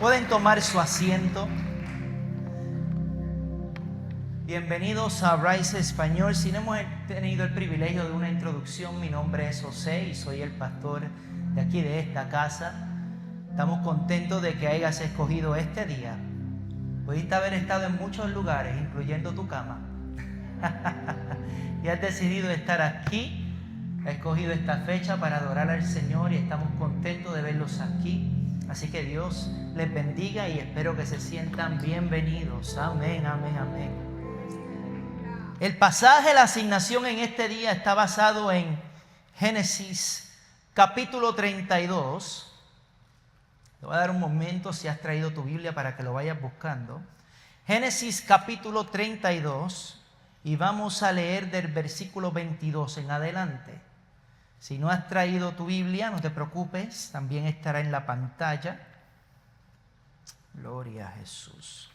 Pueden tomar su asiento. Bienvenidos a Rise Español. Si no hemos tenido el privilegio de una introducción, mi nombre es José y soy el pastor de aquí de esta casa. Estamos contentos de que hayas escogido este día. Pudiste haber estado en muchos lugares, incluyendo tu cama. Y has decidido estar aquí. Has escogido esta fecha para adorar al Señor y estamos contentos de verlos aquí. Así que Dios les bendiga y espero que se sientan bienvenidos. Amén, amén, amén. El pasaje de la asignación en este día está basado en Génesis capítulo 32. Te voy a dar un momento si has traído tu Biblia para que lo vayas buscando. Génesis capítulo 32 y vamos a leer del versículo 22 en adelante. Si no has traído tu Biblia, no te preocupes, también estará en la pantalla. Gloria a Jesús.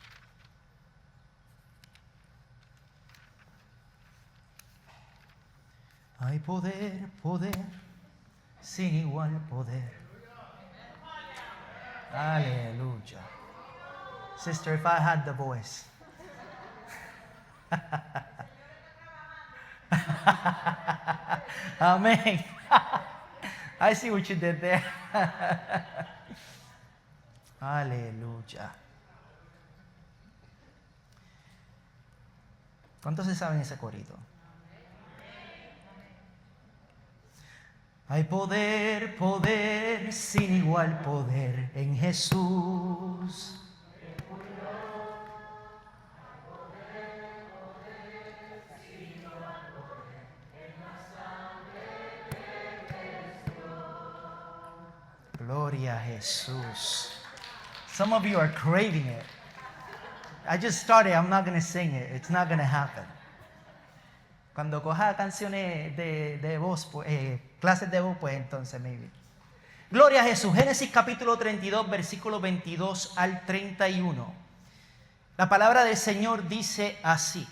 Hay poder, poder, sin igual poder. Aleluya. Sister, if I had the voice. Amén. I see what you did there. Aleluya. ¿Cuántos se saben ese corito? Hay poder, poder, sin igual poder en Jesús. Gloria a Jesús. Some of you are craving it. I just started, I'm not going to sing it. It's not going to happen. Cuando coja canciones de voz, clases de voz, pues entonces maybe. Gloria a Jesús. Génesis capítulo 32, versículo 22 al 31. La palabra del Señor dice así.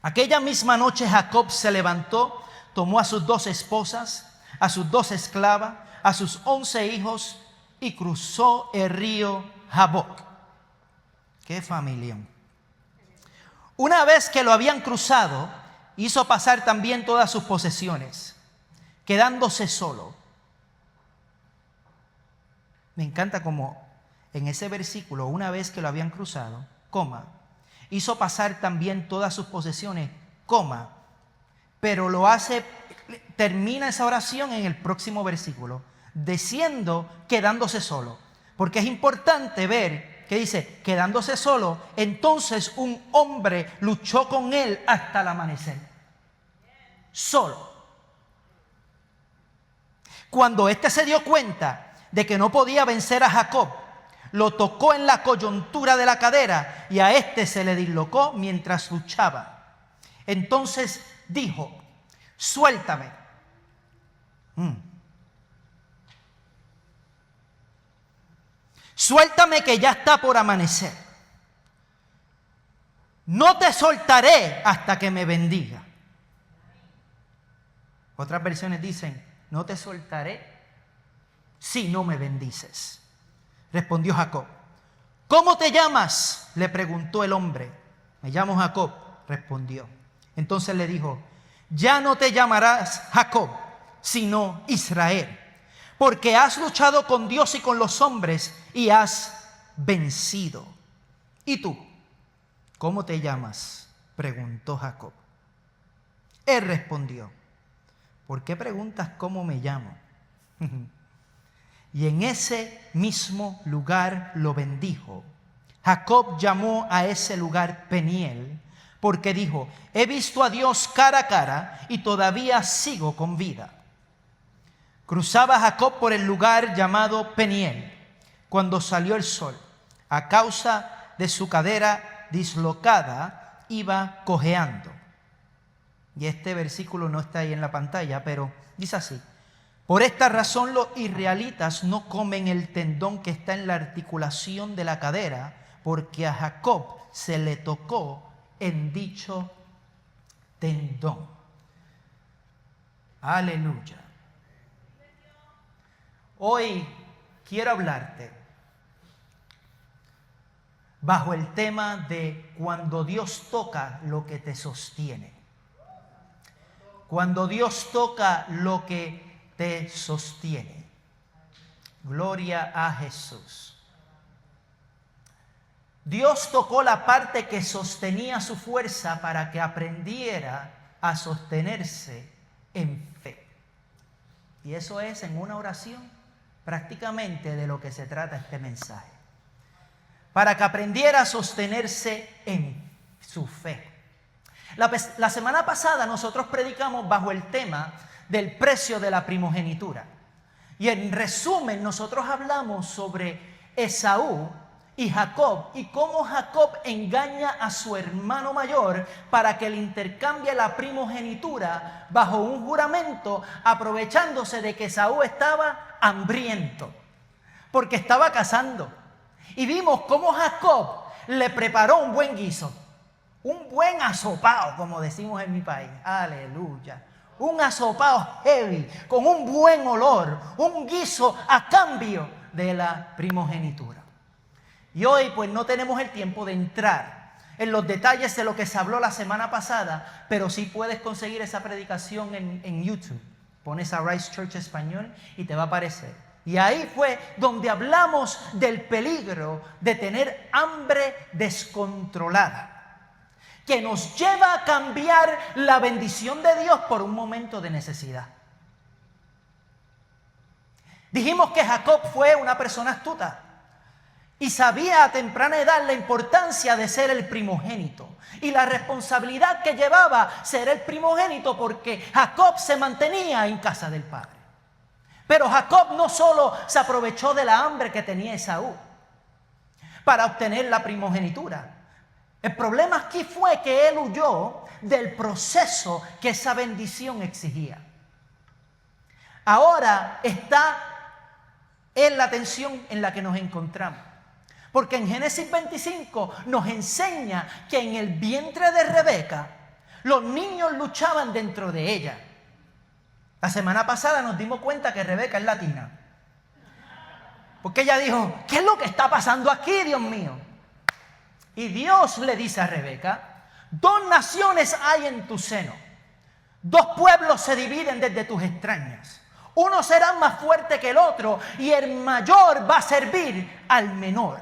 Aquella misma noche Jacob se levantó, tomó a sus 2 esposas, a sus 2 esclavas, a sus 11 hijos y cruzó el río Jaboc. ¡Qué familia! Una vez que lo habían cruzado, hizo pasar también todas sus posesiones, quedándose solo. Me encanta como en ese versículo, una vez que lo habían cruzado, hizo pasar también todas sus posesiones, pero lo hace, termina esa oración en el próximo versículo, diciendo quedándose solo, porque es importante ver que dice quedándose solo. Entonces un hombre luchó con él hasta el amanecer, solo. Cuando éste se dio cuenta de que no podía vencer a Jacob, lo tocó en la coyuntura de la cadera y a éste se le dislocó mientras luchaba. Entonces dijo: suéltame. Suéltame que ya está por amanecer. No te soltaré hasta que me bendiga. Otras versiones dicen: no te soltaré si no me bendices. Respondió Jacob. ¿Cómo te llamas?, le preguntó el hombre. Me llamo Jacob, respondió. Entonces le dijo: ya no te llamarás Jacob, sino Israel, porque has luchado con Dios y con los hombres y has vencido. ¿Y tú, cómo te llamas?, preguntó Jacob. Él respondió: ¿por qué preguntas cómo me llamo? Y en ese mismo lugar lo bendijo. Jacob llamó a ese lugar Peniel, porque dijo: he visto a Dios cara a cara y todavía sigo con vida. Cruzaba Jacob por el lugar llamado Peniel cuando salió el sol. A causa de su cadera dislocada, iba cojeando. Y este versículo no está ahí en la pantalla, pero dice así: por esta razón los israelitas no comen el tendón que está en la articulación de la cadera, porque a Jacob se le tocó en dicho tendón. Aleluya. Hoy quiero hablarte bajo el tema de cuando Dios toca lo que te sostiene. Cuando Dios toca lo que te sostiene. Gloria a Jesús. Dios tocó la parte que sostenía su fuerza para que aprendiera a sostenerse en fe. Y eso es en una oración prácticamente de lo que se trata este mensaje. Para que aprendiera a sostenerse en su fe. La semana pasada nosotros predicamos bajo el tema del precio de la primogenitura. Y en resumen nosotros hablamos sobre Esaú y Jacob y cómo Jacob engaña a su hermano mayor para que le intercambie la primogenitura bajo un juramento, aprovechándose de que Esaú estaba hambriento porque estaba cazando. Y vimos cómo Jacob le preparó un buen guiso, un buen asopao, como decimos en mi país. Aleluya. Un asopao heavy, con un buen olor, un guiso a cambio de la primogenitura. Y hoy pues no tenemos el tiempo de entrar en los detalles de lo que se habló la semana pasada, pero sí puedes conseguir esa predicación en YouTube. Pones a Rise Church Español y te va a aparecer. Y ahí fue donde hablamos del peligro de tener hambre descontrolada, que nos lleva a cambiar la bendición de Dios por un momento de necesidad. Dijimos que Jacob fue una persona astuta y sabía a temprana edad la importancia de ser el primogénito y la responsabilidad que llevaba ser el primogénito, porque Jacob se mantenía en casa del padre. Pero Jacob no solo se aprovechó de la hambre que tenía Esaú para obtener la primogenitura. El problema aquí fue que él huyó del proceso que esa bendición exigía. Ahora está en la tensión en la que nos encontramos. Porque en Génesis 25 nos enseña que en el vientre de Rebeca los niños luchaban dentro de ella. La semana pasada nos dimos cuenta que Rebeca es latina. Porque ella dijo, ¿qué es lo que está pasando aquí, Dios mío? Y Dios le dice a Rebeca, 2 naciones hay en tu seno. 2 pueblos se dividen desde tus entrañas. Uno será más fuerte que el otro y el mayor va a servir al menor.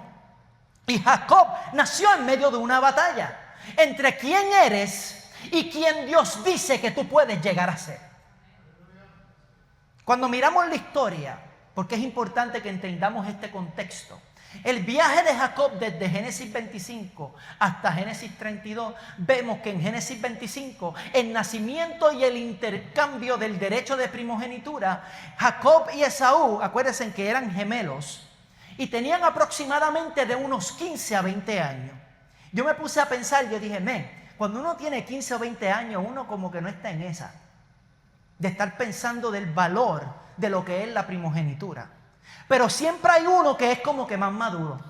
Y Jacob nació en medio de una batalla entre quién eres y quién Dios dice que tú puedes llegar a ser. Cuando miramos la historia, porque es importante que entendamos este contexto, el viaje de Jacob desde Génesis 25 hasta Génesis 32, vemos que en Génesis 25, el nacimiento y el intercambio del derecho de primogenitura, Jacob y Esaú, acuérdense que eran gemelos, y tenían aproximadamente de unos 15 a 20 años. Yo me puse a pensar, yo dije, cuando uno tiene 15 o 20 años, uno como que no está en esa, de estar pensando del valor de lo que es la primogenitura. Pero siempre hay uno que es como que más maduro.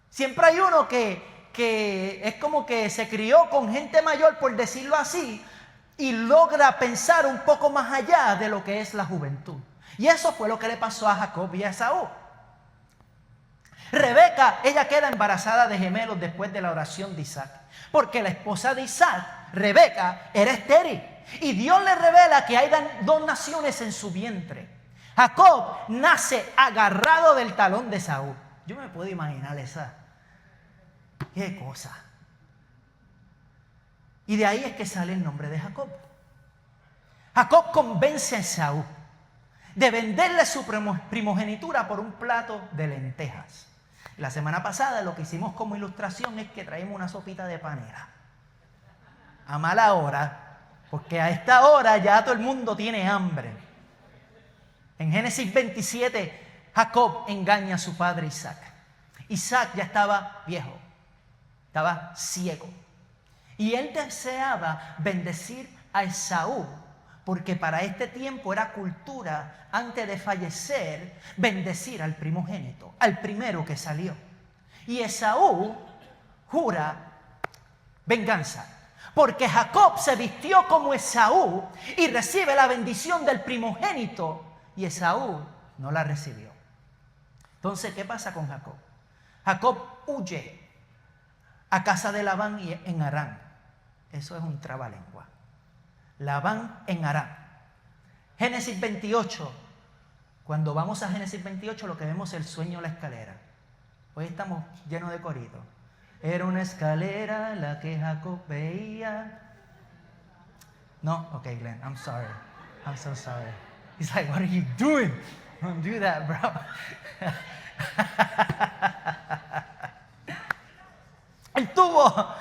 Siempre hay uno que es como que se crió con gente mayor, por decirlo así, y logra pensar un poco más allá de lo que es la juventud. Y eso fue lo que le pasó a Jacob y a Esaú. Rebeca, ella queda embarazada de gemelos después de la oración de Isaac, porque la esposa de Isaac, Rebeca, era estéril. Y Dios le revela que hay 2 naciones en su vientre. Jacob nace agarrado del talón de Esaú. Yo me puedo imaginar esa. Qué cosa. Y de ahí es que sale el nombre de Jacob. Jacob convence a Esaú de venderle su primogenitura por un plato de lentejas. La semana pasada lo que hicimos como ilustración es que traímos una sopita de panera. A mala hora, porque a esta hora ya todo el mundo tiene hambre. En Génesis 27, Jacob engaña a su padre Isaac. Isaac ya estaba viejo, estaba ciego. Y él deseaba bendecir a Esaú, porque para este tiempo era cultura, antes de fallecer, bendecir al primogénito, al primero que salió. Y Esaú jura venganza, porque Jacob se vistió como Esaú y recibe la bendición del primogénito, y Esaú no la recibió. Entonces, ¿qué pasa con Jacob? Jacob huye a casa de Labán en Harán. Eso es un trabalengua. Labán en Harán. Génesis 28. Cuando vamos a Génesis 28, lo que vemos es el sueño de la escalera. Hoy estamos llenos de coritos. Era una escalera la que Jacob veía. No, okay, Glenn, I'm sorry. I'm so sorry. He's like, what are you doing? Don't do that, bro. Él tuvo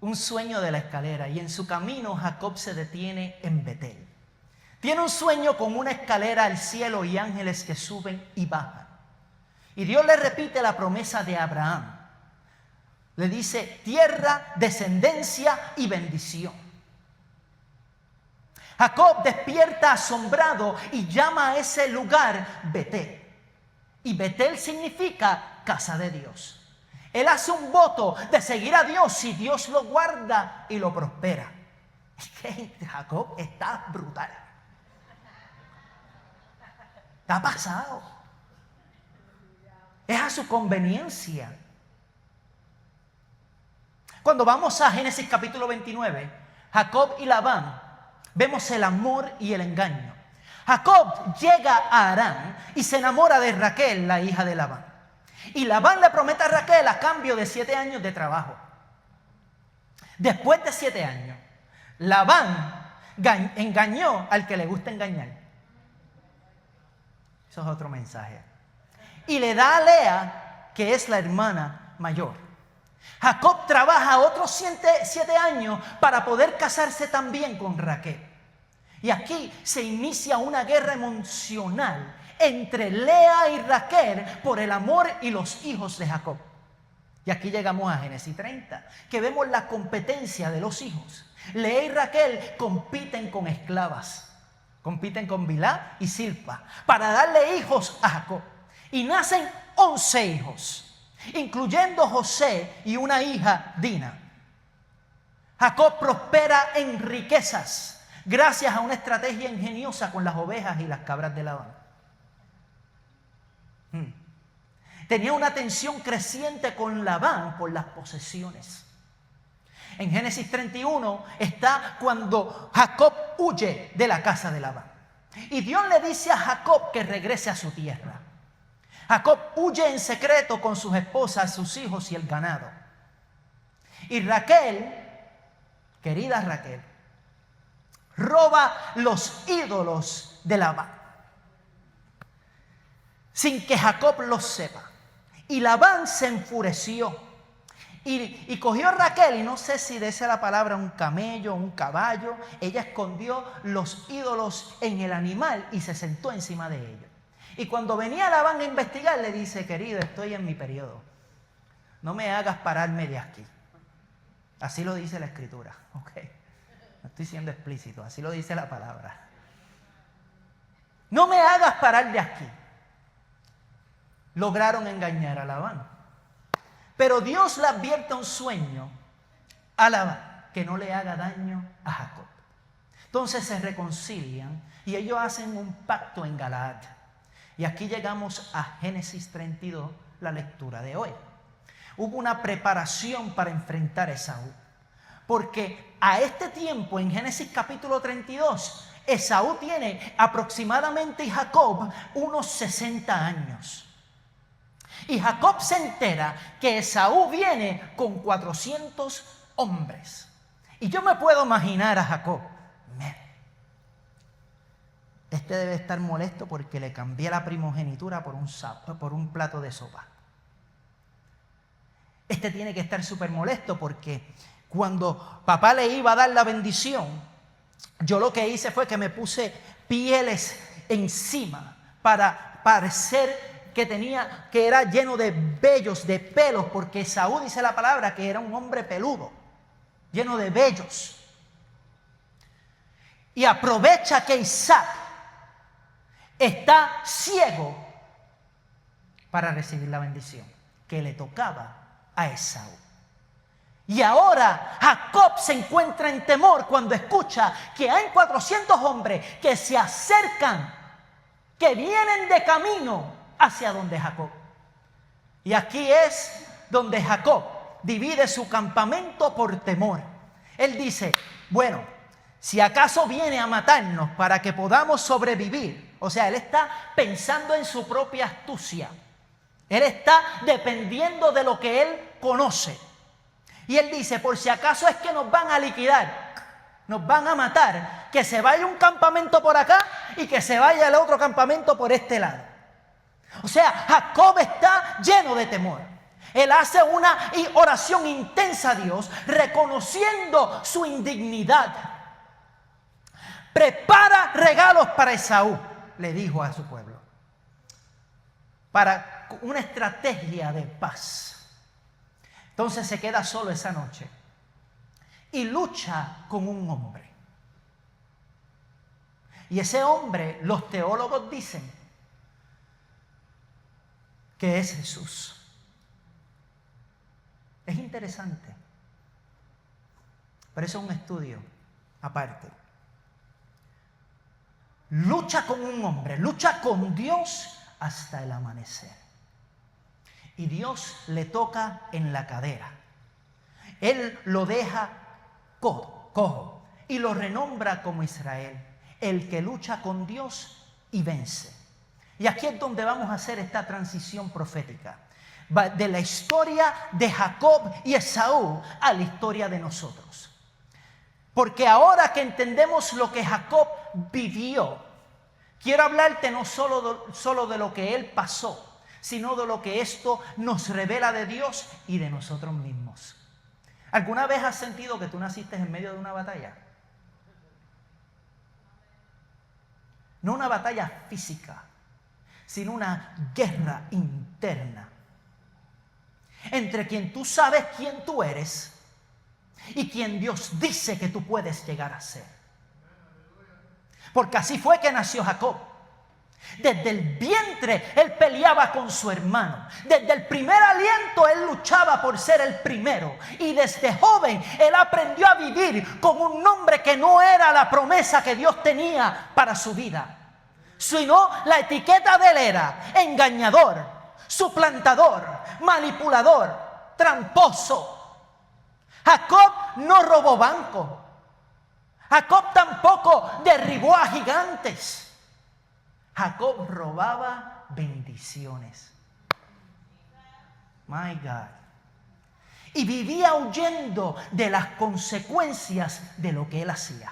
un sueño de la escalera y en su camino Jacob se detiene en Betel. Tiene un sueño con una escalera al cielo y ángeles que suben y bajan. Y Dios le repite la promesa de Abraham. Le dice tierra, descendencia y bendición. Jacob despierta asombrado y llama a ese lugar Betel. Y Betel significa casa de Dios. Él hace un voto de seguir a Dios si Dios lo guarda y lo prospera. Es que Jacob está brutal. Está pasado. Es a su conveniencia. Cuando vamos a Génesis capítulo 29, Jacob y Labán, vemos el amor y el engaño. Jacob llega a Harán y se enamora de Raquel, la hija de Labán. Y Labán le promete a Raquel a cambio de 7 años de trabajo. Después de 7 años, Labán engañó al que le gusta engañar. Eso es otro mensaje. Y le da a Lea, que es la hermana mayor. Jacob trabaja otros 7 años para poder casarse también con Raquel. Y aquí se inicia una guerra emocional entre Lea y Raquel por el amor y los hijos de Jacob. Y aquí llegamos a Génesis 30, que vemos la competencia de los hijos. Lea y Raquel compiten con esclavas. Compiten con Bilhá y Silpa para darle hijos a Jacob. Y nacen 11 hijos, incluyendo José y una hija, Dina. Jacob prospera en riquezas gracias a una estrategia ingeniosa con las ovejas y las cabras de Labán. Tenía una tensión creciente con Labán por las posesiones. En Génesis 31 está cuando Jacob huye de la casa de Labán. Y Dios le dice a Jacob que regrese a su tierra. Jacob huye en secreto con sus esposas, sus hijos y el ganado. Y Raquel, querida Raquel, roba los ídolos de Labán, sin que Jacob lo sepa. Y Labán se enfureció y cogió a Raquel, y no sé si dice la palabra un camello, un caballo. Ella escondió los ídolos en el animal y se sentó encima de ellos. Y cuando venía Labán a investigar, le dice: querido, estoy en mi periodo, no me hagas pararme de aquí. Así lo dice la escritura, ok. No estoy siendo explícito, así lo dice la palabra. No me hagas parar de aquí. Lograron engañar a Labán. Pero Dios le advierte un sueño a Labán, que no le haga daño a Jacob. Entonces se reconcilian y ellos hacen un pacto en Galaad. Y aquí llegamos a Génesis 32, la lectura de hoy. Hubo una preparación para enfrentar a Esaú. Porque a este tiempo, en Génesis capítulo 32, Esaú tiene aproximadamente, y Jacob, unos 60 años. Y Jacob se entera que Esaú viene con 400 hombres. Y yo me puedo imaginar a Jacob. Este debe estar molesto porque le cambié la primogenitura por un plato de sopa. Este tiene que estar súper molesto porque cuando papá le iba a dar la bendición, yo lo que hice fue que me puse pieles encima para parecer que era lleno de vellos, de pelos, porque Esaú, dice la palabra, que era un hombre peludo, lleno de vellos. Y aprovecha que Isaac está ciego para recibir la bendición que le tocaba a Esaú. Y ahora Jacob se encuentra en temor cuando escucha que hay 400 hombres que se acercan, que vienen de camino hacia donde Jacob. Y aquí es donde Jacob divide su campamento por temor. Él dice, bueno, si acaso viene a matarnos para que podamos sobrevivir. O sea, él está pensando en su propia astucia. Él está dependiendo de lo que él conoce. Y él dice, por si acaso es que nos van a liquidar, nos van a matar, que se vaya un campamento por acá y que se vaya el otro campamento por este lado. O sea, Jacob está lleno de temor. Él hace una oración intensa a Dios, reconociendo su indignidad. Prepara regalos para Esaú, le dijo a su pueblo, para una estrategia de paz. Entonces se queda solo esa noche y lucha con un hombre. Y ese hombre, los teólogos dicen que es Jesús. Es interesante, pero eso es un estudio aparte. Lucha con un hombre, lucha con Dios hasta el amanecer. Y Dios le toca en la cadera. Él lo deja cojo y lo renombra como Israel, el que lucha con Dios y vence. Y aquí es donde vamos a hacer esta transición profética, de la historia de Jacob y Esaú a la historia de nosotros. Porque ahora que entendemos lo que Jacob vivió, quiero hablarte no solo de lo que él pasó, sino de lo que esto nos revela de Dios y de nosotros mismos. ¿Alguna vez has sentido que tú naciste en medio de una batalla? No una batalla física, sino una guerra interna entre quien tú sabes quién tú eres y quien Dios dice que tú puedes llegar a ser. Porque así fue que nació Jacob. Desde el vientre él peleaba con su hermano. Desde el primer aliento él luchaba por ser el primero. Y desde joven él aprendió a vivir con un nombre que no era la promesa que Dios tenía para su vida, sino la etiqueta de él era engañador, suplantador, manipulador, tramposo. Jacob no robó banco. Jacob tampoco derribó a gigantes. Jacob robaba bendiciones. My God. Y vivía huyendo de las consecuencias de lo que él hacía,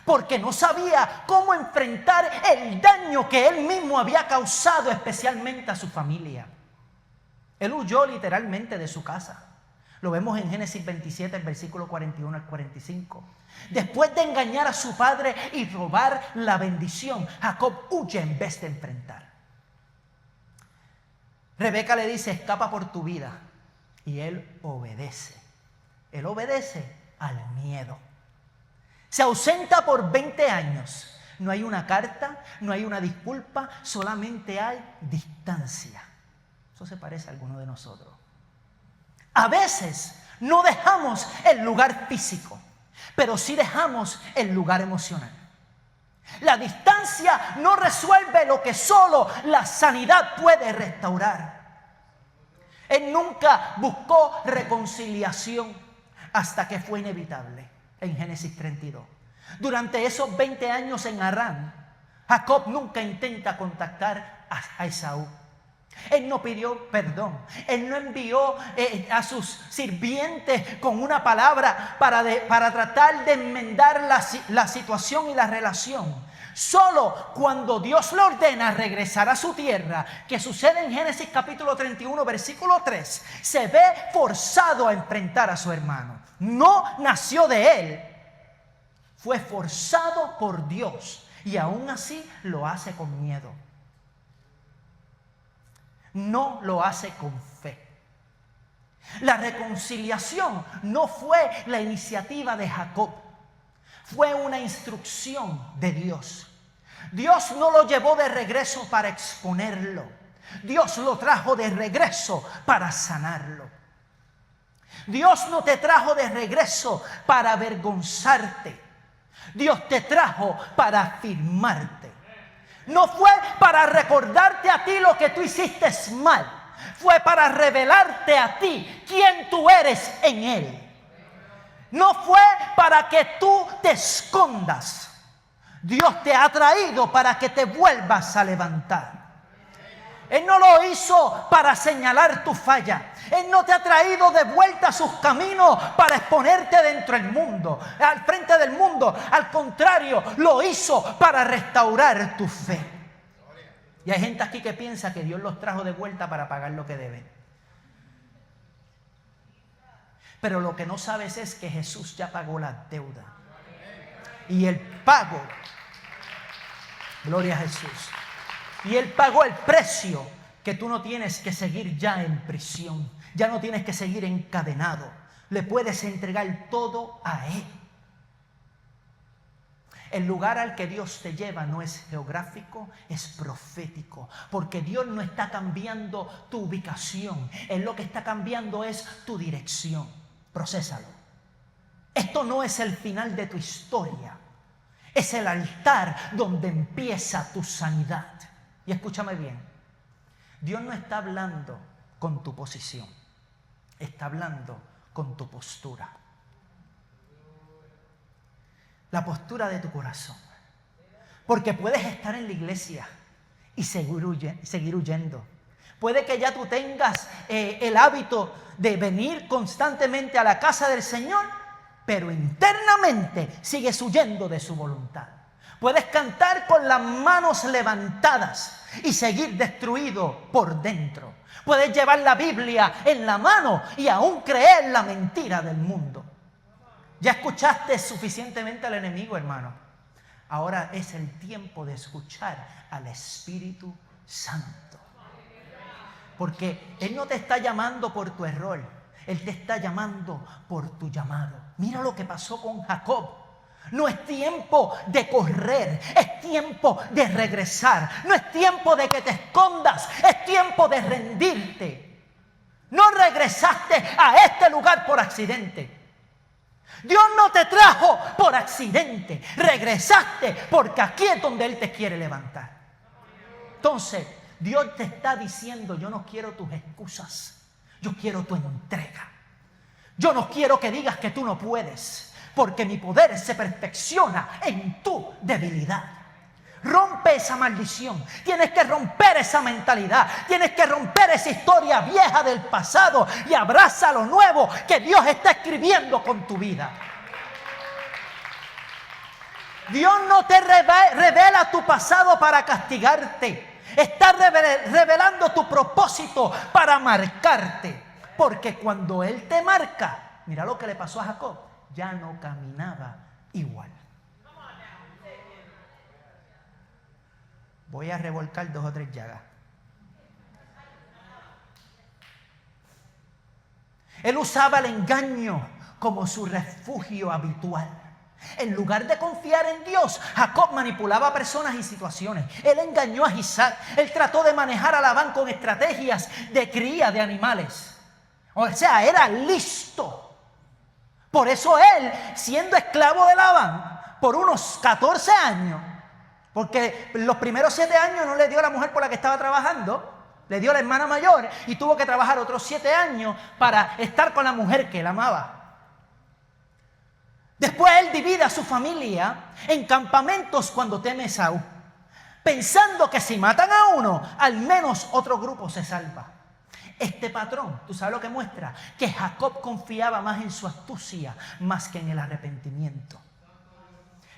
porque no sabía cómo enfrentar el daño que él mismo había causado, especialmente a su familia. Él huyó literalmente de su casa. Lo vemos en Génesis 27, el versículo 41 al 45. Después de engañar a su padre y robar la bendición, Jacob huye en vez de enfrentar. Rebeca le dice, escapa por tu vida. Y él obedece. Él obedece al miedo. Se ausenta por 20 años. No hay una carta, no hay una disculpa, solamente hay distancia. Eso se parece a alguno de nosotros. A veces no dejamos el lugar físico, pero sí dejamos el lugar emocional. La distancia no resuelve lo que solo la sanidad puede restaurar. Él nunca buscó reconciliación hasta que fue inevitable en Génesis 32. Durante esos 20 años en Harán, Jacob nunca intenta contactar a Esaú. Él no pidió perdón. Él no envió a sus sirvientes con una palabra para tratar de enmendar la situación y la relación. Solo cuando Dios le ordena regresar a su tierra, que sucede en Génesis capítulo 31, versículo 3, se ve forzado a enfrentar a su hermano. No nació de él, fue forzado por Dios y aún así lo hace con miedo. No lo hace con fe. La reconciliación no fue la iniciativa de Jacob, fue una instrucción de Dios. Dios no lo llevó de regreso para exponerlo. Dios lo trajo de regreso para sanarlo. Dios no te trajo de regreso para avergonzarte. Dios te trajo para afirmarte. No fue para recordarte a ti lo que tú hiciste mal. fue para revelarte a ti quién tú eres en Él. No fue para que tú te escondas. Dios te ha traído para que te vuelvas a levantar. Él no lo hizo para señalar tu falla. Él no te ha traído de vuelta a sus caminos para exponerte dentro del mundo, al frente del mundo. Al contrario, lo hizo para restaurar tu fe. Y hay gente aquí que piensa que Dios los trajo de vuelta para pagar lo que deben. Pero lo que no sabes es que Jesús ya pagó la deuda. Y el pago, gloria a Jesús. Y Él pagó el precio que tú no tienes que seguir ya en prisión. Ya no tienes que seguir encadenado. Le puedes entregar todo a Él. El lugar al que Dios te lleva no es geográfico, es profético. Porque Dios no está cambiando tu ubicación. Él lo que está cambiando es tu dirección. Procésalo. Esto no es el final de tu historia. Es el altar donde empieza tu sanidad. Y escúchame bien, Dios no está hablando con tu posición, está hablando con tu postura. La postura de tu corazón. Porque puedes estar en la iglesia y seguir huyendo. Puede que ya tú tengas el hábito de venir constantemente a la casa del Señor, pero internamente sigues huyendo de su voluntad. Puedes cantar con las manos levantadas y seguir destruido por dentro. Puedes llevar la Biblia en la mano y aún creer la mentira del mundo. Ya escuchaste suficientemente al enemigo, hermano. Ahora es el tiempo de escuchar al Espíritu Santo. Porque Él no te está llamando por tu error. Él te está llamando por tu llamado. Mira lo que pasó con Jacob. No es tiempo de correr, es tiempo de regresar. No es tiempo de que te escondas, es tiempo de rendirte. No regresaste a este lugar por accidente. Dios no te trajo por accidente. Regresaste porque aquí es donde Él te quiere levantar. Entonces, Dios te está diciendo, yo no quiero tus excusas. Yo quiero tu entrega. Yo no quiero que digas que tú no puedes. Porque mi poder se perfecciona en tu debilidad. Rompe esa maldición. Tienes que romper esa mentalidad. Tienes que romper esa historia vieja del pasado y abraza lo nuevo que Dios está escribiendo con tu vida. Dios no te revela tu pasado para castigarte. Está revelando tu propósito para marcarte. Porque cuando Él te marca, mira lo que le pasó a Jacob. Ya no caminaba igual. Voy a revolcar 2 o 3 llagas. Él usaba el engaño como su refugio habitual. En lugar de confiar en Dios, Jacob manipulaba personas y situaciones. Él engañó a Isaac. Él trató de manejar a Labán con estrategias de cría de animales. O sea, era listo. Por eso él, siendo esclavo de Labán, por unos 14 años, porque los primeros 7 años no le dio a la mujer por la que estaba trabajando, le dio a la hermana mayor y tuvo que trabajar otros 7 años para estar con la mujer que él amaba. Después él divide a su familia en campamentos cuando teme Esaú, pensando que si matan a uno, al menos otro grupo se salva. Este patrón, ¿tú sabes lo que muestra? Que Jacob confiaba más en su astucia más que en el arrepentimiento.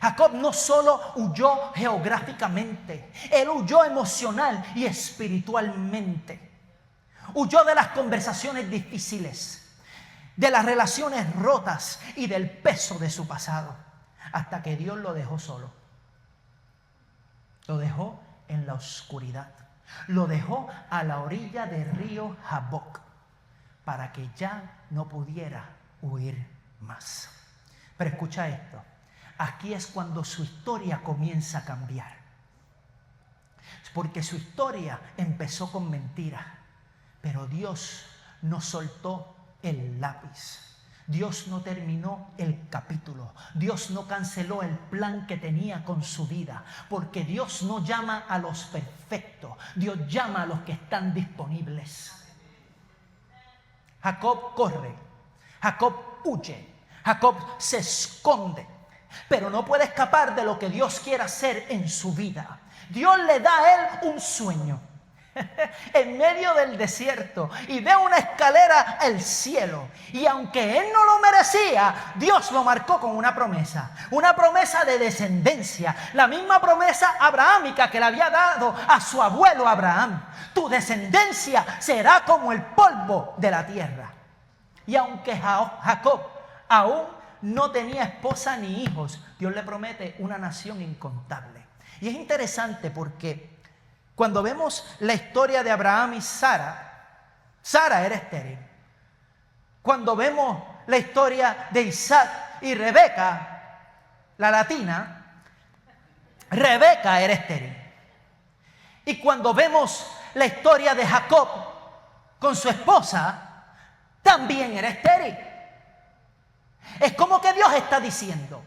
Jacob no solo huyó geográficamente, él huyó emocional y espiritualmente. Huyó de las conversaciones difíciles, de las relaciones rotas y del peso de su pasado, hasta que Dios lo dejó solo. Lo dejó en la oscuridad. Lo dejó a la orilla del río Jaboc para que ya no pudiera huir más. Pero escucha esto. Aquí es cuando su historia comienza a cambiar. Porque su historia empezó con mentiras. Pero Dios no soltó el lápiz. Dios no terminó el capítulo. Dios no canceló el plan que tenía con su vida. Porque Dios no llama a los perfectos. Dios llama a los que están disponibles. Jacob corre, Jacob huye, Jacob se esconde, pero no puede escapar de lo que Dios quiere hacer en su vida. Dios le da a él un sueño en medio del desierto y ve una escalera al cielo, y aunque él no lo merecía, Dios lo marcó con una promesa de descendencia, la misma promesa abrahámica que le había dado a su abuelo Abraham: tu descendencia será como el polvo de la tierra. Y aunque Jacob aún no tenía esposa ni hijos, Dios le promete una nación incontable. Y es interesante porque cuando vemos la historia de Abraham y Sara, Sara era estéril. Cuando vemos la historia de Isaac y Rebeca, la latina, Rebeca era estéril. Y cuando vemos la historia de Jacob con su esposa, también era estéril. Es como que Dios está diciendo: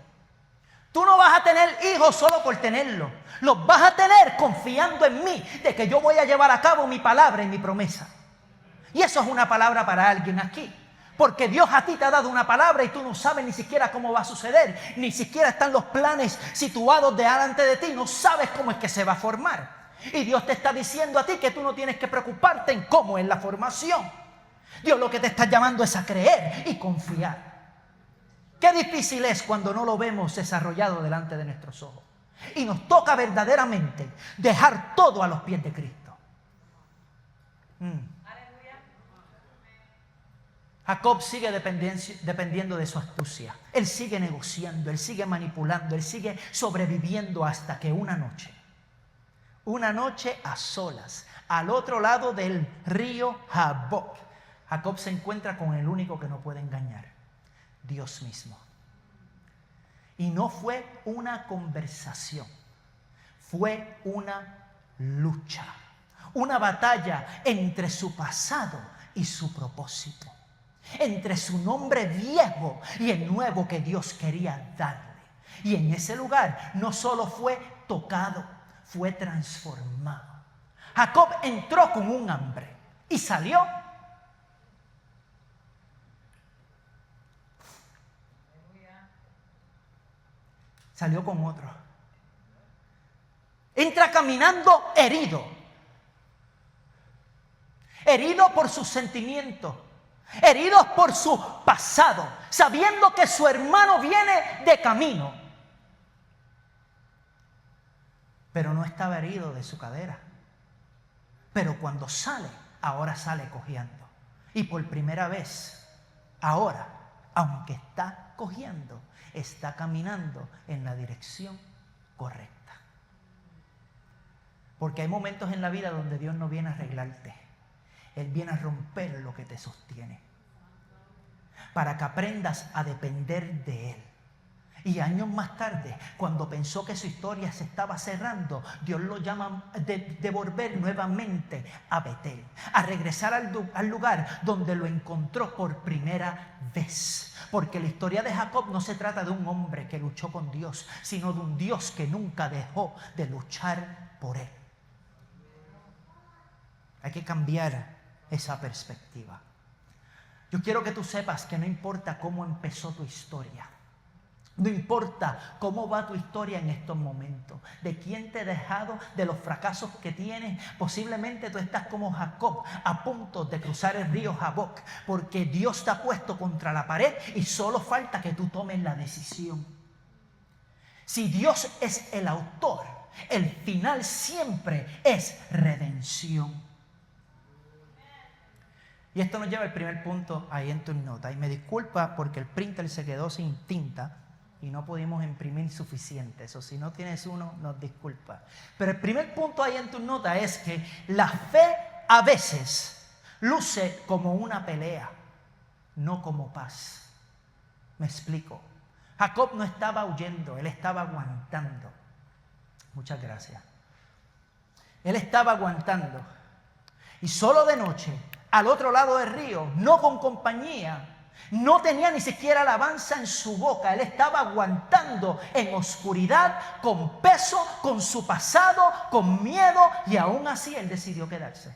tú no vas a tener hijos solo por tenerlos. Los vas a tener confiando en mí, de que yo voy a llevar a cabo mi palabra y mi promesa. Y eso es una palabra para alguien aquí. Porque Dios a ti te ha dado una palabra y tú no sabes ni siquiera cómo va a suceder. Ni siquiera están los planes situados delante de ti. No sabes cómo es que se va a formar. Y Dios te está diciendo a ti que tú no tienes que preocuparte en cómo es la formación. Dios lo que te está llamando es a creer y confiar. Qué difícil es cuando no lo vemos desarrollado delante de nuestros ojos. Y nos toca verdaderamente dejar todo a los pies de Cristo. Jacob sigue dependiendo de su astucia. Él sigue negociando, él sigue manipulando, él sigue sobreviviendo hasta que una noche a solas, al otro lado del río Jaboc, Jacob se encuentra con el único que no puede engañar: Dios mismo. Y no fue una conversación, fue una lucha, una batalla entre su pasado y su propósito, entre su nombre viejo y el nuevo que Dios quería darle. Y en ese lugar no solo fue tocado, fue transformado. Jacob entró con un hambre y salió con otro. Entra caminando herido por sus sentimientos, herido por su pasado, sabiendo que su hermano viene de camino, pero no estaba herido de su cadera. Pero cuando sale, ahora sale cojeando. Y por primera vez, ahora, aunque está cojeando, está caminando en la dirección correcta. Porque hay momentos en la vida donde Dios no viene a arreglarte. Él viene a romper lo que te sostiene, para que aprendas a depender de Él. Y años más tarde, cuando pensó que su historia se estaba cerrando, Dios lo llama de volver nuevamente a Betel, a regresar al lugar donde lo encontró por primera vez. Porque la historia de Jacob no se trata de un hombre que luchó con Dios, sino de un Dios que nunca dejó de luchar por él. Hay que cambiar esa perspectiva. Yo quiero que tú sepas que no importa cómo empezó tu historia, no importa cómo va tu historia en estos momentos, de quién te ha dejado, de los fracasos que tienes. Posiblemente tú estás como Jacob, a punto de cruzar el río Jaboc, porque Dios te ha puesto contra la pared y solo falta que tú tomes la decisión. Si Dios es el autor, el final siempre es redención. Y esto nos lleva al primer punto ahí en tus notas. Y me disculpa porque el printer se quedó sin tinta y no pudimos imprimir suficiente. Eso, si no tienes uno, nos disculpa. Pero el primer punto ahí en tus notas es que la fe a veces luce como una pelea, no como paz. Me explico. Jacob no estaba huyendo, él estaba aguantando. Muchas gracias. Él estaba aguantando. Y solo de noche, al otro lado del río, no con compañía, no tenía ni siquiera alabanza en su boca. Él estaba aguantando en oscuridad, con peso, con su pasado, con miedo, y aún así él decidió quedarse.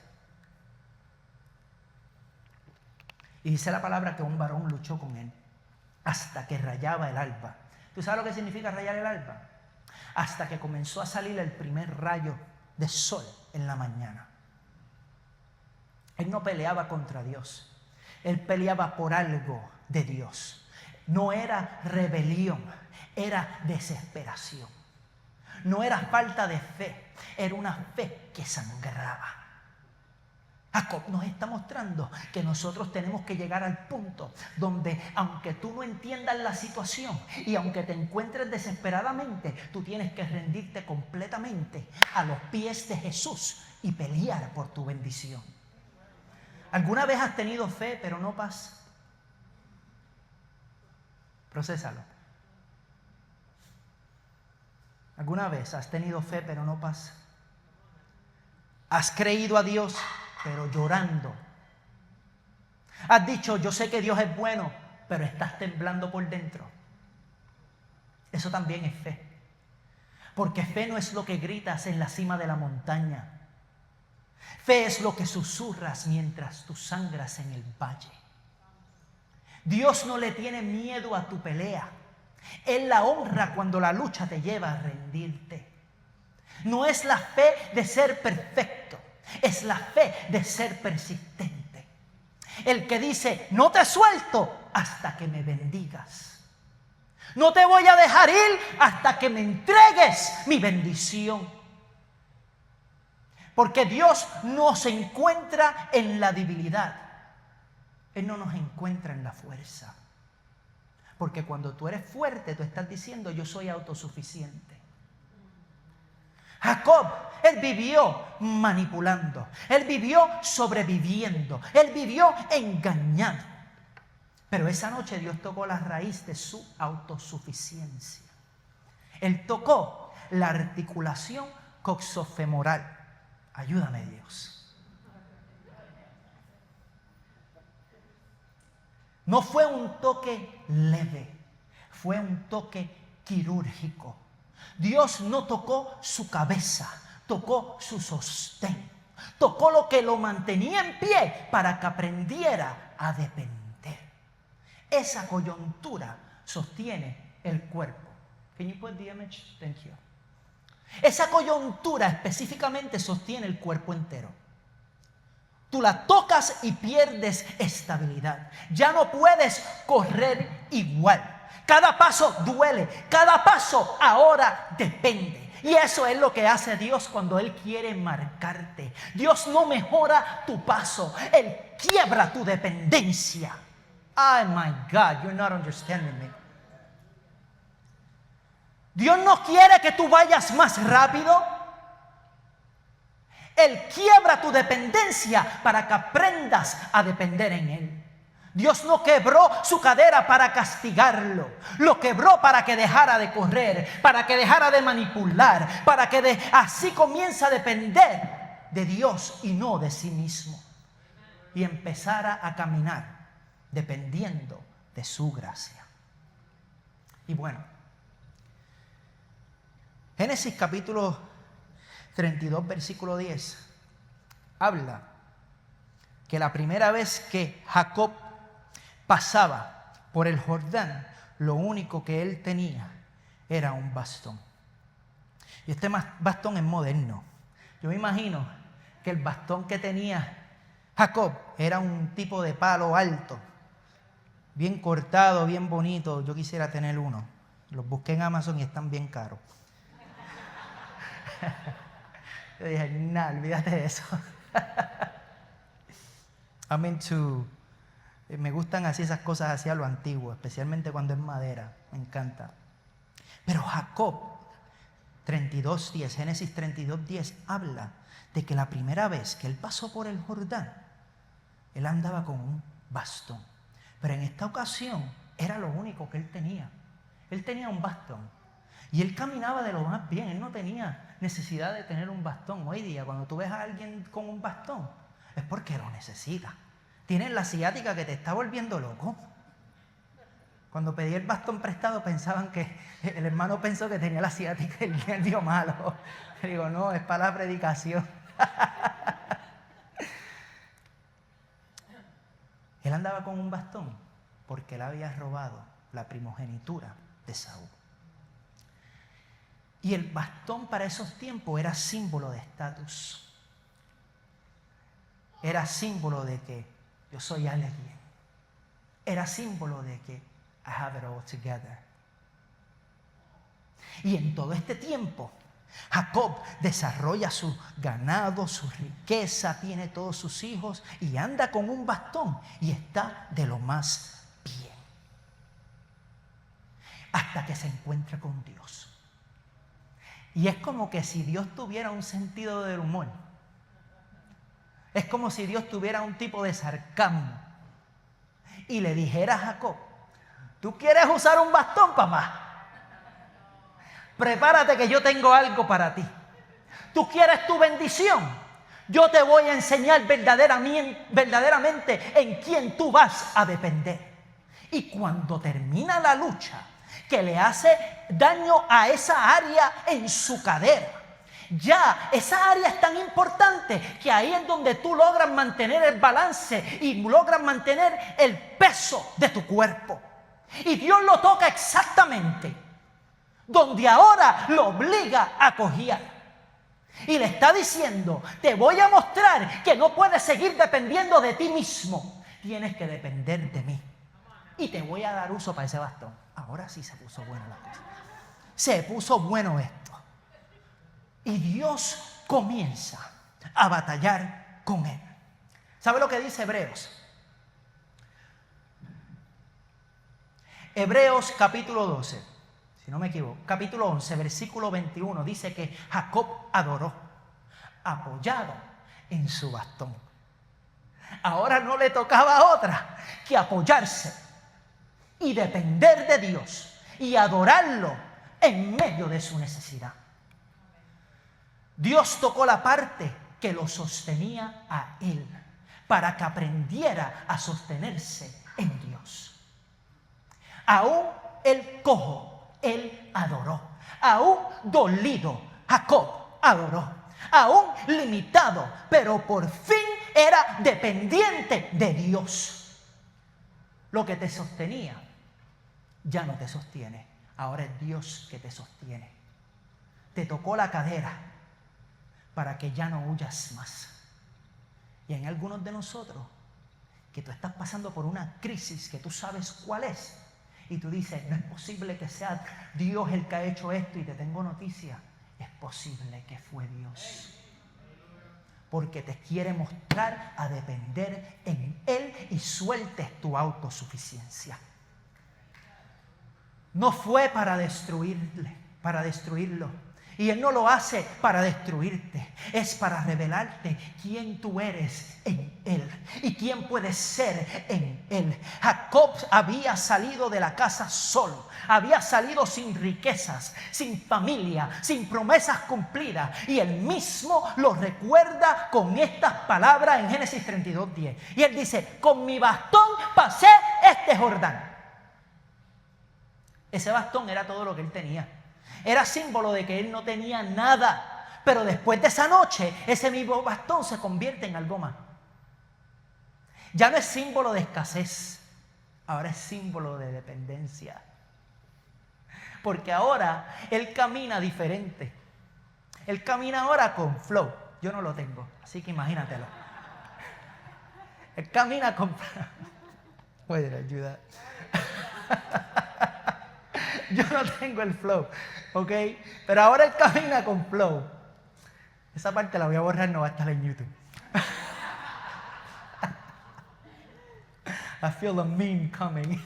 Y dice la palabra que un varón luchó con él hasta que rayaba el alba. ¿Tú sabes lo que significa rayar el alba? Hasta que comenzó a salir el primer rayo de sol en la mañana. Él no peleaba contra Dios. Él peleaba por algo de Dios. No era rebelión, era desesperación. No era falta de fe, era una fe que sangraba. Jacob nos está mostrando que nosotros tenemos que llegar al punto donde, aunque tú no entiendas la situación y aunque te encuentres desesperadamente, tú tienes que rendirte completamente a los pies de Jesús y pelear por tu bendición. ¿Alguna vez has tenido fe pero no paz? Procésalo. ¿Alguna vez has tenido fe pero no paz? ¿Has creído a Dios pero llorando? ¿Has dicho, yo sé que Dios es bueno, pero estás temblando por dentro? Eso también es fe. Porque fe no es lo que gritas en la cima de la montaña. Fe es lo que susurras mientras tú sangras en el valle. Dios no le tiene miedo a tu pelea. Él la honra cuando la lucha te lleva a rendirte. No es la fe de ser perfecto, es la fe de ser persistente. El que dice, no te suelto hasta que me bendigas. No te voy a dejar ir hasta que me entregues mi bendición. Porque Dios no se encuentra en la debilidad. Él no nos encuentra en la fuerza. Porque cuando tú eres fuerte, tú estás diciendo, yo soy autosuficiente. Jacob, él vivió manipulando. Él vivió sobreviviendo. Él vivió engañando. Pero esa noche Dios tocó la raíz de su autosuficiencia. Él tocó la articulación coxofemoral. Ayúdame, Dios. No fue un toque leve, fue un toque quirúrgico. Dios no tocó su cabeza, tocó su sostén. Tocó lo que lo mantenía en pie para que aprendiera a depender. Esa coyuntura sostiene el cuerpo. Can you put the image? Thank you. Esa coyuntura específicamente sostiene el cuerpo entero. Tú la tocas y pierdes estabilidad. Ya no puedes correr igual. Cada paso duele. Cada paso ahora depende. Y eso es lo que hace Dios cuando Él quiere marcarte. Dios no mejora tu paso. Él quiebra tu dependencia. Oh my God, you're not understanding me. Dios no quiere que tú vayas más rápido. Él quiebra tu dependencia para que aprendas a depender en Él. Dios no quebró su cadera para castigarlo. Lo quebró para que dejara de correr, para que dejara de manipular, para que así comience a depender de Dios y no de sí mismo. Y empezara a caminar dependiendo de su gracia. Y bueno, Génesis capítulo 32, versículo 10, habla que la primera vez que Jacob pasaba por el Jordán, lo único que él tenía era un bastón. Y este bastón es moderno. Yo me imagino que el bastón que tenía Jacob era un tipo de palo alto, bien cortado, bien bonito. Yo quisiera tener uno. Los busqué en Amazon y están bien caros. Yo dije, no, olvídate de eso. Me gustan así esas cosas así a lo antiguo, especialmente cuando es madera, me encanta. Pero Jacob 32:10, Génesis 32:10 habla de que la primera vez que él pasó por el Jordán, él andaba con un bastón. Pero en esta ocasión era lo único que él tenía. Él tenía un bastón. Y él caminaba de lo más bien, él no tenía necesidad de tener un bastón. Hoy día, cuando tú ves a alguien con un bastón, es porque lo necesita. Tienes la ciática que te está volviendo loco. Cuando pedí el bastón prestado, pensaban que el hermano pensó que tenía la ciática y el nervio malo. Le digo, no, es para la predicación. Él andaba con un bastón porque él había robado la primogenitura de Saúl. Y el bastón para esos tiempos era símbolo de estatus. Era símbolo de que yo soy alguien. Era símbolo de que I have it all together. Y en todo este tiempo, Jacob desarrolla su ganado, su riqueza, tiene todos sus hijos y anda con un bastón y está de lo más bien. Hasta que se encuentra con Dios. Y es como que si Dios tuviera un sentido del humor. Es como si Dios tuviera un tipo de sarcasmo. Y le dijera a Jacob, ¿tú quieres usar un bastón, papá? Prepárate que yo tengo algo para ti. ¿Tú quieres tu bendición? Yo te voy a enseñar verdaderamente en quién tú vas a depender. Y cuando termina la lucha, que le hace daño a esa área en su cadera, ya esa área es tan importante que ahí es donde tú logras mantener el balance y logras mantener el peso de tu cuerpo. Y Dios lo toca exactamente donde ahora lo obliga a cojear. Y le está diciendo, te voy a mostrar que no puedes seguir dependiendo de ti mismo. Tienes que depender de mí. Y te voy a dar uso para ese bastón. Ahora sí se puso buena la cosa. Se puso bueno esto. Y Dios comienza a batallar con él. ¿Sabe lo que dice Hebreos? Hebreos capítulo 12, si no me equivoco, capítulo 11, versículo 21, dice que Jacob adoró, apoyado en su bastón. Ahora no le tocaba otra que apoyarse y depender de Dios y adorarlo en medio de su necesidad. Dios tocó la parte que lo sostenía a él para que aprendiera a sostenerse en Dios. Aún el cojo, él adoró. Aún dolido, Jacob adoró. Aún limitado, pero por fin era dependiente de Dios. Lo que te sostenía ya no te sostiene. Ahora es Dios que te sostiene. Te tocó la cadera para que ya no huyas más. Y en algunos de nosotros, que tú estás pasando por una crisis que tú sabes cuál es, y tú dices, no es posible que sea Dios el que ha hecho esto, y te tengo noticia, es posible que fue Dios. Porque te quiere mostrar a depender en Él y sueltes tu autosuficiencia. No fue para destruirlo. Y Él no lo hace para destruirte, es para revelarte quién tú eres en Él y quién puedes ser en Él. Jacob había salido de la casa solo, había salido sin riquezas, sin familia, sin promesas cumplidas. Y Él mismo lo recuerda con estas palabras en Génesis 32:10. Y Él dice, con mi bastón pasé este Jordán. Ese bastón era todo lo que Él tenía. Era símbolo de que él no tenía nada. Pero después de esa noche, ese mismo bastón se convierte en algo más. Ya no es símbolo de escasez. Ahora es símbolo de dependencia. Porque ahora él camina diferente. Él camina ahora con flow. Yo no lo tengo, así que imagínatelo. Él camina con flow. Puede ayudar. Yo no tengo el flow, ¿ok? Pero ahora él camina con flow. Esa parte la voy a borrar, no va a estar en YouTube. I feel a meme coming.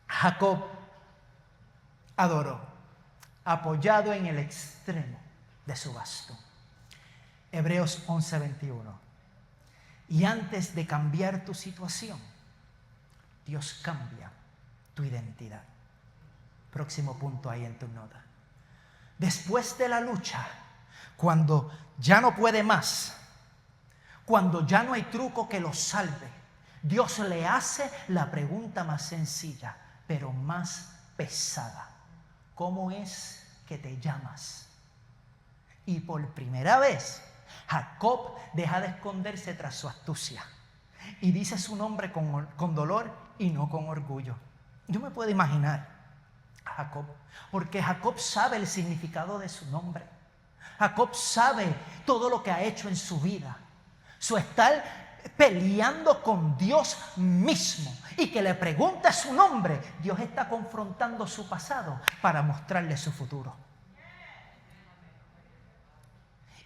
Jacob adoró, apoyado en el extremo de su bastón. Hebreos 11:21. Y antes de cambiar tu situación, Dios cambia tu identidad. Próximo punto ahí en tu nota. Después de la lucha, cuando ya no puede más, cuando ya no hay truco que lo salve, Dios le hace la pregunta más sencilla, pero más pesada. ¿Cómo es que te llamas? Y por primera vez, Jacob deja de esconderse tras su astucia y dice su nombre con dolor y no con orgullo. Yo me puedo imaginar a Jacob, porque Jacob sabe el significado de su nombre. Jacob sabe todo lo que ha hecho en su vida. Su estar peleando con Dios mismo y que le pregunte su nombre. Dios está confrontando su pasado para mostrarle su futuro.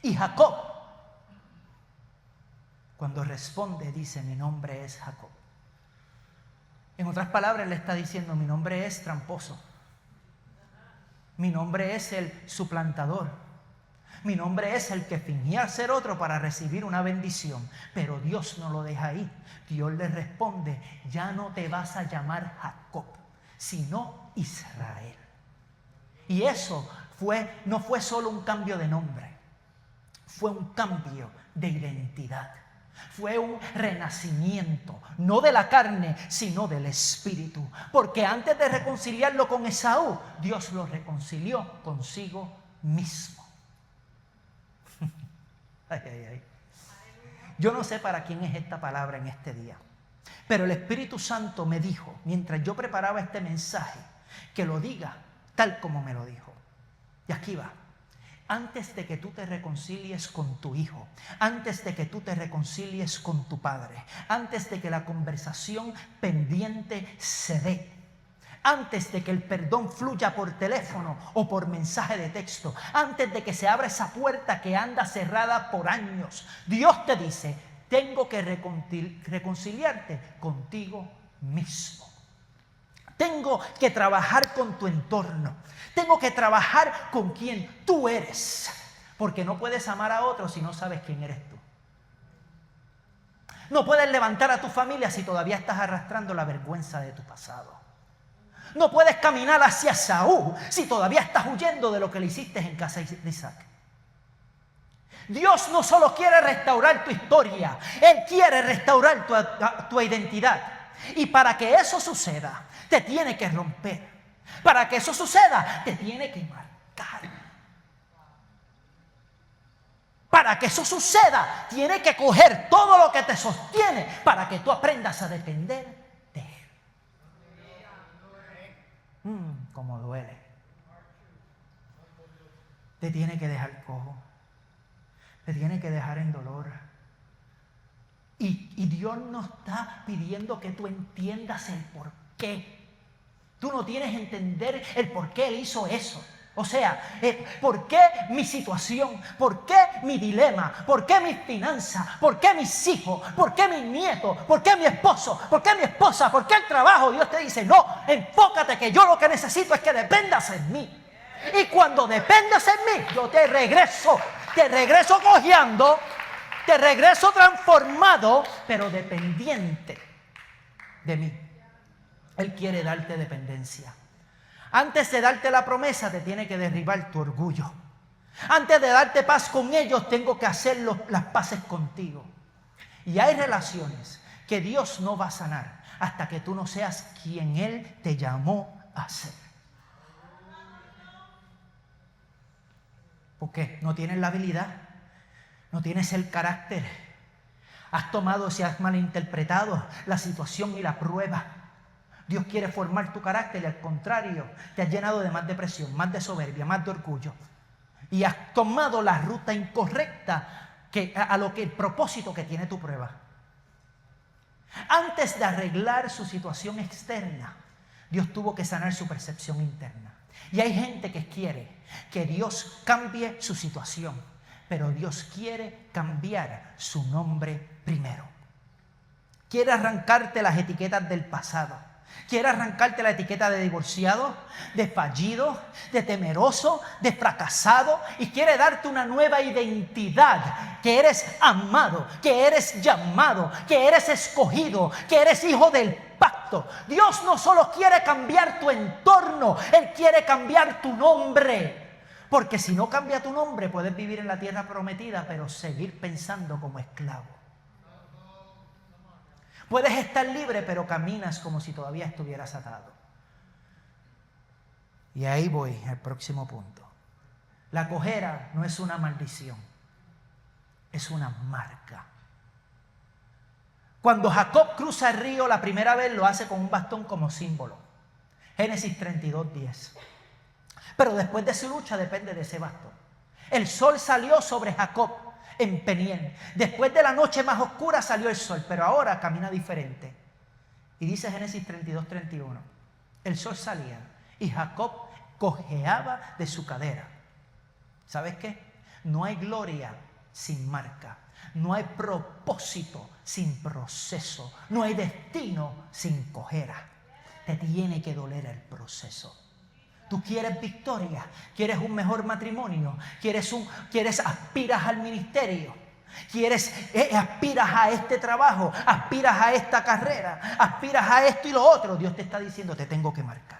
Y Jacob, cuando responde, dice: mi nombre es Jacob. En otras palabras, le está diciendo: mi nombre es tramposo. Mi nombre es el suplantador. Mi nombre es el que fingía ser otro para recibir una bendición. Pero Dios no lo deja ahí. Dios le responde: ya no te vas a llamar Jacob, sino Israel. Y eso no fue solo un cambio de nombre. Fue un cambio de identidad. Fue un renacimiento, no de la carne, sino del espíritu. Porque antes de reconciliarlo con Esaú, Dios lo reconcilió consigo mismo. Ay, ay, ay. Yo no sé para quién es esta palabra en este día, pero el Espíritu Santo me dijo, mientras yo preparaba este mensaje, que lo diga tal como me lo dijo. Y aquí va. Antes de que tú te reconcilies con tu hijo, antes de que tú te reconcilies con tu padre, antes de que la conversación pendiente se dé, antes de que el perdón fluya por teléfono o por mensaje de texto, antes de que se abra esa puerta que anda cerrada por años, Dios te dice: tengo que reconciliarte contigo mismo. Tengo que trabajar con tu entorno. Tengo que trabajar con quien tú eres. Porque no puedes amar a otros si no sabes quién eres tú. No puedes levantar a tu familia si todavía estás arrastrando la vergüenza de tu pasado. No puedes caminar hacia Saúl si todavía estás huyendo de lo que le hiciste en casa de Isaac. Dios no solo quiere restaurar tu historia, Él quiere restaurar tu identidad. Y para que eso suceda, te tiene que romper. Para que eso suceda, te tiene que marcar. Para que eso suceda, tiene que coger todo lo que te sostiene para que tú aprendas a depender de Él. Cómo duele. Te tiene que dejar cojo. Te tiene que dejar en dolor. Y Dios no está pidiendo que tú entiendas el por qué. Tú no tienes que entender el por qué Él hizo eso. O sea, ¿por qué mi situación? ¿Por qué mi dilema? ¿Por qué mis finanzas? ¿Por qué mis hijos? ¿Por qué mis nietos? ¿Por qué mi esposo? ¿Por qué mi esposa? ¿Por qué el trabajo? Dios te dice: no, enfócate, que yo lo que necesito es que dependas en mí. Y cuando dependas en mí, yo te regreso cojeando, te regreso transformado, pero dependiente de mí. Él quiere darte dependencia. Antes de darte la promesa, te tiene que derribar tu orgullo. Antes de darte paz con ellos, tengo que hacer las paces contigo. Y hay relaciones que Dios no va a sanar hasta que tú no seas quien Él te llamó a ser. ¿Por qué? No tienes la habilidad, no tienes el carácter. Has tomado, si has malinterpretado la situación y la prueba. Dios quiere formar tu carácter y al contrario, te has llenado de más depresión, más de soberbia, más de orgullo. Y has tomado la ruta incorrecta el propósito que tiene tu prueba. Antes de arreglar su situación externa, Dios tuvo que sanar su percepción interna. Y hay gente que quiere que Dios cambie su situación, pero Dios quiere cambiar su nombre primero. Quiere arrancarte las etiquetas del pasado. Quiere arrancarte la etiqueta de divorciado, de fallido, de temeroso, de fracasado, y quiere darte una nueva identidad, que eres amado, que eres llamado, que eres escogido, que eres hijo del pacto. Dios no solo quiere cambiar tu entorno, Él quiere cambiar tu nombre. Porque si no cambia tu nombre, puedes vivir en la tierra prometida, pero seguir pensando como esclavo. Puedes estar libre, pero caminas como si todavía estuvieras atado. Y ahí voy al próximo punto. La cojera no es una maldición. es una marca. Cuando Jacob cruza el río la primera vez, lo hace con un bastón como símbolo. Génesis 32:10. Pero después de su lucha depende de ese bastón. El sol salió sobre Jacob en Peniel. Después de la noche más oscura salió el sol, pero ahora camina diferente. Y dice Génesis 32:31. El sol salía y Jacob cojeaba de su cadera. ¿Sabes qué? No hay gloria sin marca. No hay propósito sin proceso. No hay destino sin cojera. Te tiene que doler el proceso. Tú quieres victoria, quieres un mejor matrimonio, aspiras al ministerio, aspiras a este trabajo, aspiras a esta carrera, aspiras a esto y lo otro. Dios te está diciendo, te tengo que marcar.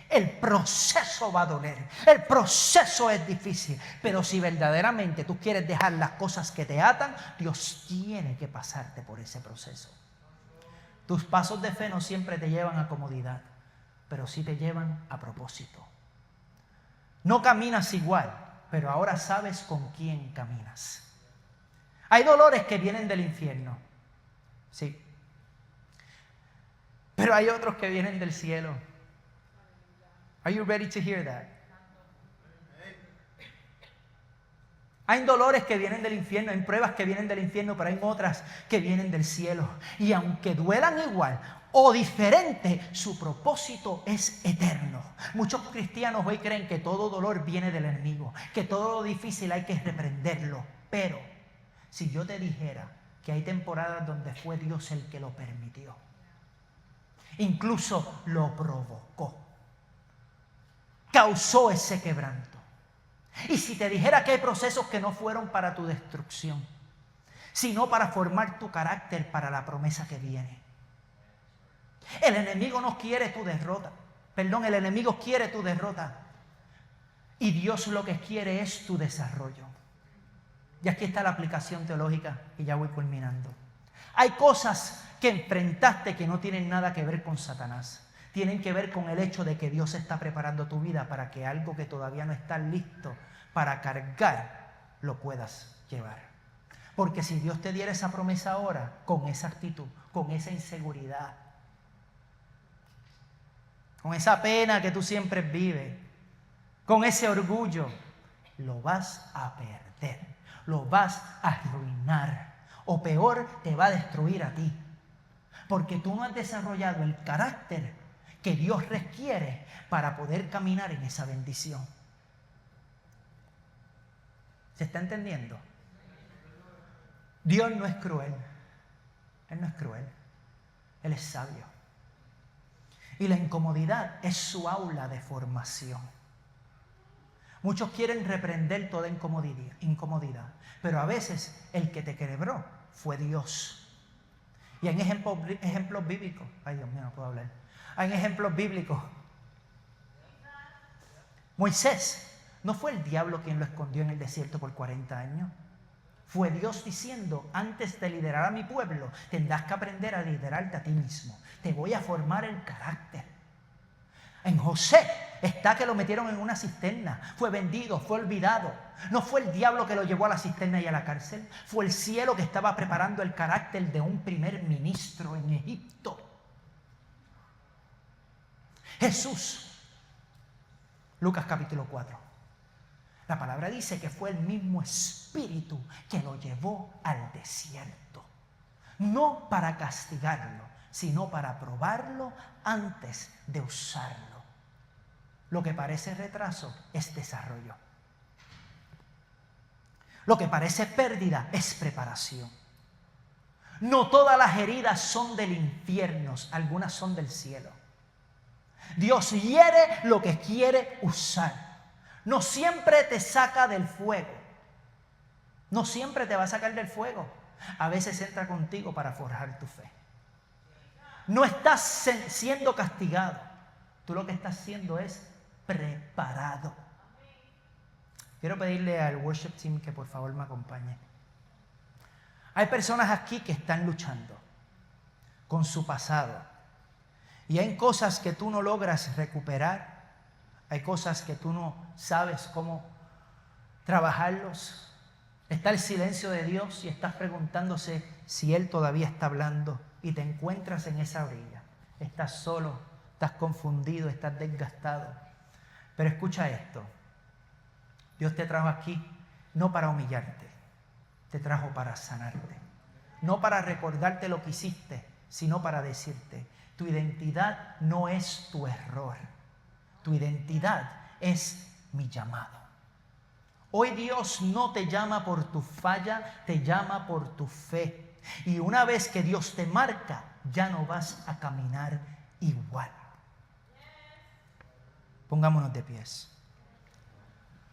El proceso va a doler, el proceso es difícil, pero si verdaderamente tú quieres dejar las cosas que te atan, Dios tiene que pasarte por ese proceso. Tus pasos de fe no siempre te llevan a comodidad, pero sí te llevan a propósito. No caminas igual, pero ahora sabes con quién caminas. Hay dolores que vienen del infierno, sí, pero hay otros que vienen del cielo. Are you ready to hear that? Hay dolores que vienen del infierno, hay pruebas que vienen del infierno, pero hay otras que vienen del cielo. Y aunque duelan igual o diferente, su propósito es eterno. Muchos cristianos hoy creen que todo dolor viene del enemigo, que todo lo difícil hay que reprenderlo. Pero si yo te dijera que hay temporadas donde fue Dios el que lo permitió, incluso lo provocó, causó ese quebranto. Y si te dijera que hay procesos que no fueron para tu destrucción, sino para formar tu carácter para la promesa que viene. El enemigo no quiere tu derrota. El enemigo quiere tu derrota. Y Dios lo que quiere es tu desarrollo. Y aquí está la aplicación teológica y ya voy culminando. Hay cosas que enfrentaste que no tienen nada que ver con Satanás. Tienen que ver con el hecho de que Dios está preparando tu vida para que algo que todavía no está listo para cargar, lo puedas llevar. Porque si Dios te diera esa promesa ahora, con esa actitud, con esa inseguridad, con esa pena que tú siempre vives, con ese orgullo, lo vas a perder, lo vas a arruinar, o peor, te va a destruir a ti. Porque tú no has desarrollado el carácter que Dios requiere para poder caminar en esa bendición. ¿Se está entendiendo? Dios no es cruel. Él no es cruel. Él es sabio. Y la incomodidad es su aula de formación. Muchos quieren reprender toda incomodidad, pero a veces el que te quebró fue Dios. Y hay ejemplos bíblicos. Ay, Dios mío, no puedo hablar. Hay ejemplos bíblicos. Moisés, no fue el diablo quien lo escondió en el desierto por 40 años. Fue Dios diciendo, antes de liderar a mi pueblo, tendrás que aprender a liderarte a ti mismo. Te voy a formar el carácter. En José está que lo metieron en una cisterna. Fue vendido, fue olvidado. No fue el diablo que lo llevó a la cisterna y a la cárcel. Fue el cielo que estaba preparando el carácter de un primer ministro en Egipto. Jesús, Lucas capítulo 4. La palabra dice que fue el mismo Espíritu que lo llevó al desierto. No para castigarlo, sino para probarlo antes de usarlo. Lo que parece retraso es desarrollo. Lo que parece pérdida es preparación. No todas las heridas son del infierno, algunas son del cielo. Dios hiere lo que quiere usar. No siempre te saca del fuego. No siempre te va a sacar del fuego. A veces entra contigo para forjar tu fe. No estás siendo castigado. Tú lo que estás haciendo es preparado. Quiero pedirle al worship team que por favor me acompañe. Hay personas aquí que están luchando con su pasado. Y hay cosas que tú no logras recuperar. Hay cosas que tú no sabes cómo trabajarlos. Está el silencio de Dios y estás preguntándose si Él todavía está hablando y te encuentras en esa orilla. Estás solo, estás confundido, estás desgastado. Pero escucha esto. Dios te trajo aquí no para humillarte, te trajo para sanarte. No para recordarte lo que hiciste, sino para decirte, tu identidad no es tu error. Tu identidad es mi llamado. Hoy Dios no te llama por tu falla, te llama por tu fe. Y una vez que Dios te marca, ya no vas a caminar igual. Pongámonos de pies.